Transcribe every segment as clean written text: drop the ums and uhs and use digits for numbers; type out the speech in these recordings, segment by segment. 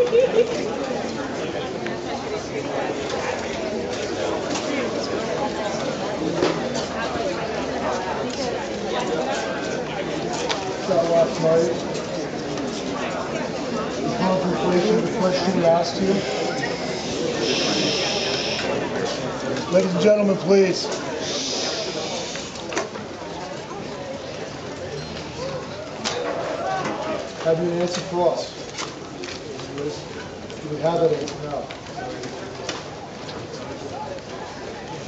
That last night, the contemplation of the question we asked you. Ladies and gentlemen, please. Have you an answer for us? Do we have that answer now?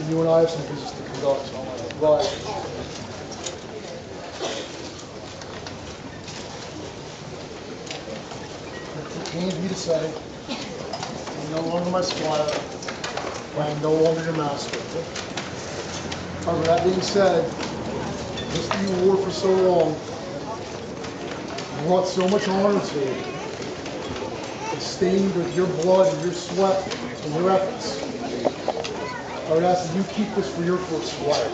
You and I have some business to conduct. Right. It pains me to say, I'm no longer my squire, I am no longer your master. However, that being said, this that you wore for so long brought so much honor to you. It's stained with your blood and your sweat and your efforts. I would ask that you keep this for your first squire.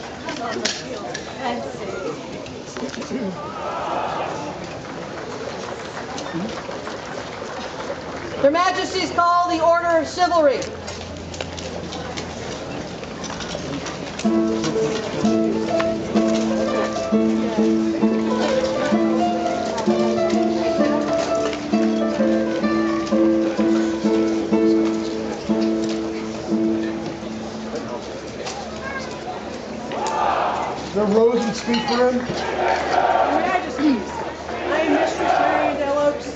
Your Majesty's call the Order of Chivalry. Is there Rose would speak for him? Your Majesties, I am Mistress Marion Delos,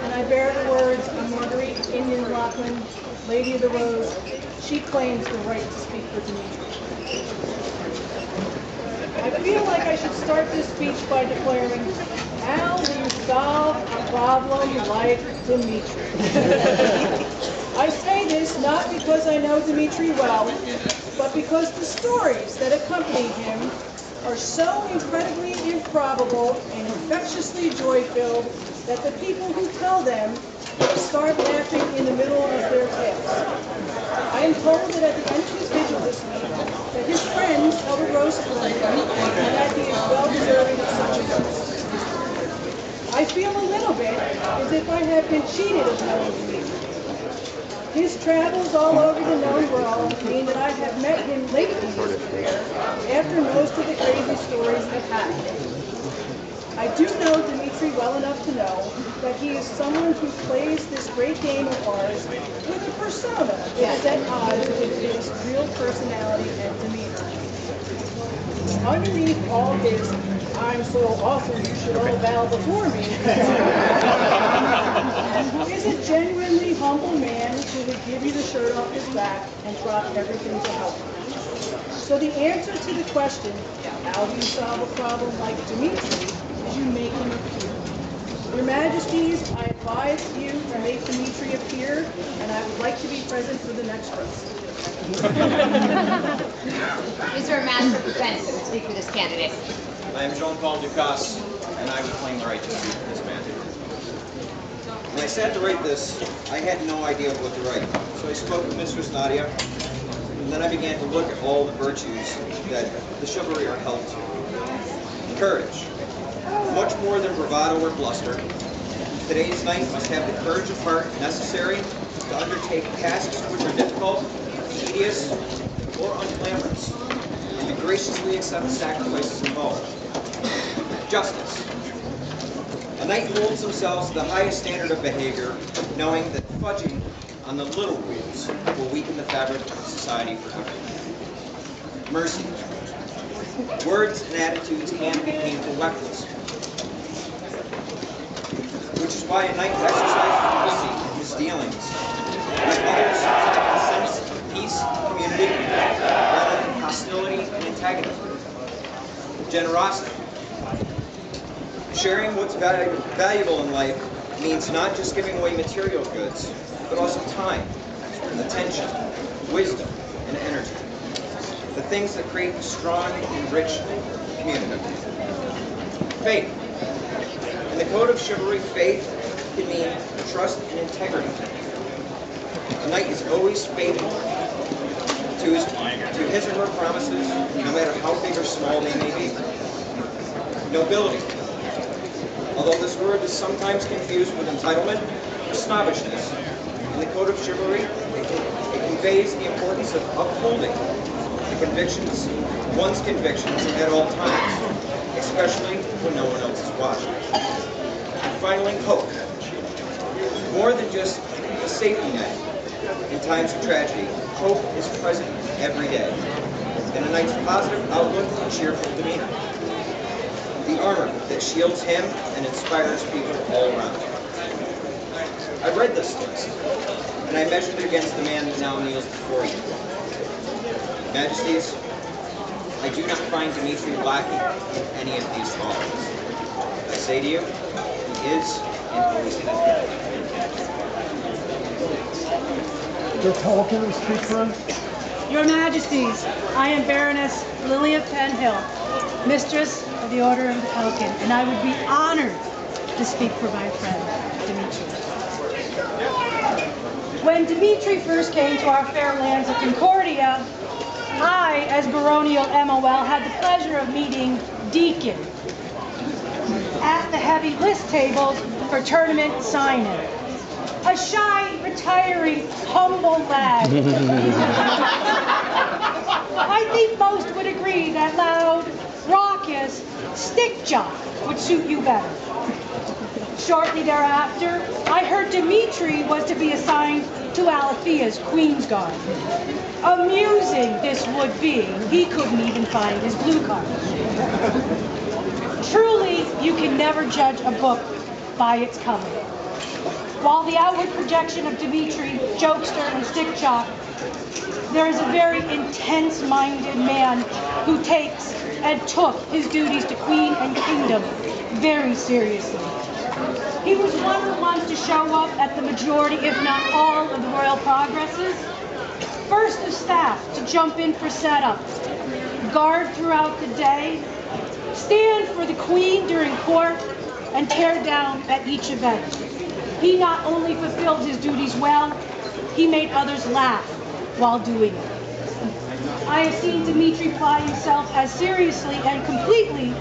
and I bear the words of Marguerite Indian Lockland, Lady of the Rose. She claims the right to speak for Dmitri. I feel like I should start this speech by declaring, how do you solve a problem like Dmitri? I say this not because I know Dmitri well, but because the stories that accompany him are so incredibly improbable and infectiously joy-filled that the people who tell them start laughing in the middle of their tales. I am told that at the end of his vigil this week, that his friends held a roast for him and that he is well deserving of such a roast. I feel a little bit as if I have been cheated of knowing Dmitri. His travels all over the known world mean that I have met him late in his career, after most of the crazy stories have happened. I do know Dmitri well enough to know that he is someone who plays this great game of ours with a persona that is at odds with his real personality and demeanor. Underneath all his, I'm so awesome you should all bow before me, is a genuinely humble man who would give you the shirt off his back and drop everything to help you. So the answer to the question, how do you solve a problem like Dmitri, is you make him appear. Your Majesties, I advise you to make Dmitri appear, and I would like to be present for the next roast. Is there a master for Pennsic to speak for this candidate? I am Jean-Paul Ducasse, and I would claim the right to speak for this man. When I sat to write this, I had no idea what to write. So I spoke with Mistress Nadia, and then I began to look at all the virtues that the chivalry are held to. Courage. Much more than bravado or bluster. Today's knight must have the courage of heart necessary to undertake tasks which are difficult, tedious, or unglamorous, and to graciously accept sacrifices involved. Justice. A knight holds himself to the highest standard of behavior, knowing that fudging on the little wheels will weaken the fabric of society forever. Mercy. Words and attitudes can be painful weapons, which is why a knight exercises mercy in his dealings with others to have a sense of peace and community, rather than hostility and antagonism. Generosity. Sharing what's valuable in life means not just giving away material goods, but also time, attention, wisdom, and energy. The things that create a strong and rich community. Faith. In the code of chivalry, faith can mean trust and integrity. A knight is always faithful to his or her promises, no matter how big or small they may be. Nobility. Although this word is sometimes confused with entitlement, snobbishness. In the code of chivalry, it conveys the importance of upholding one's convictions at all times, especially when no one else is watching. And finally, hope. More than just a safety net in times of tragedy, hope is present every day in a night's positive outlook and cheerful demeanor. The armor that shields him and inspires people all around him. I read this list, and I measured it against the man that now kneels before you. Majesties, I do not find Dmitri lacking in any of these qualities. I say to you, he is and always has been. The Pelican will speak for him. Your Majesties, I am Baroness Lily of Penhill, Mistress of the Order of the Pelican, and I would be honored to speak for my friend, Dmitri. When Dmitri first came to our fair lands of Concordia, I, as baronial MOL, had the pleasure of meeting Deacon at the heavy list tables for tournament sign-in. A shy, retiring, humble lad. I think most would agree that loud, raucous stick jock would suit you better. Shortly thereafter, I heard Dmitri was to be assigned to Alethea's Queen's Guard. Amusing this would be. He couldn't even find his blue card. Truly, you can never judge a book by its cover. While the outward projection of Dmitri, jokester and stick jock, there is a very intense-minded man who takes and took his duties to Queen and Kingdom very seriously. He was one of the ones to show up at the majority, if not all, of the royal progresses. First of staff to jump in for setup, guard throughout the day, stand for the Queen during court, and tear down at each event. He not only fulfilled his duties well, he made others laugh while doing it. I have seen Dmitri apply himself as seriously and completely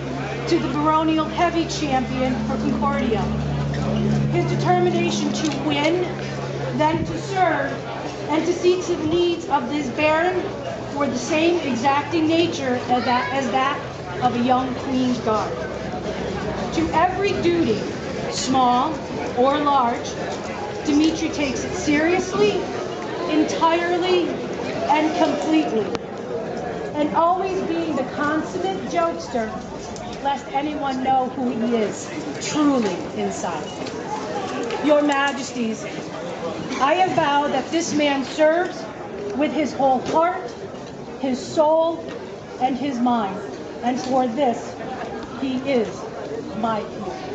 to the baronial heavy champion for Concordia. His determination to win, then to serve, and to see to the needs of this baron were the same exacting nature as that of a young Queen's Guard. To every duty, small or large, Dmitri takes it seriously, entirely, and completely, and always being the consummate jokester, lest anyone know who he is truly inside. Your Majesties, I have vowed that this man serves with his whole heart, his soul, and his mind, and for this, he is my king.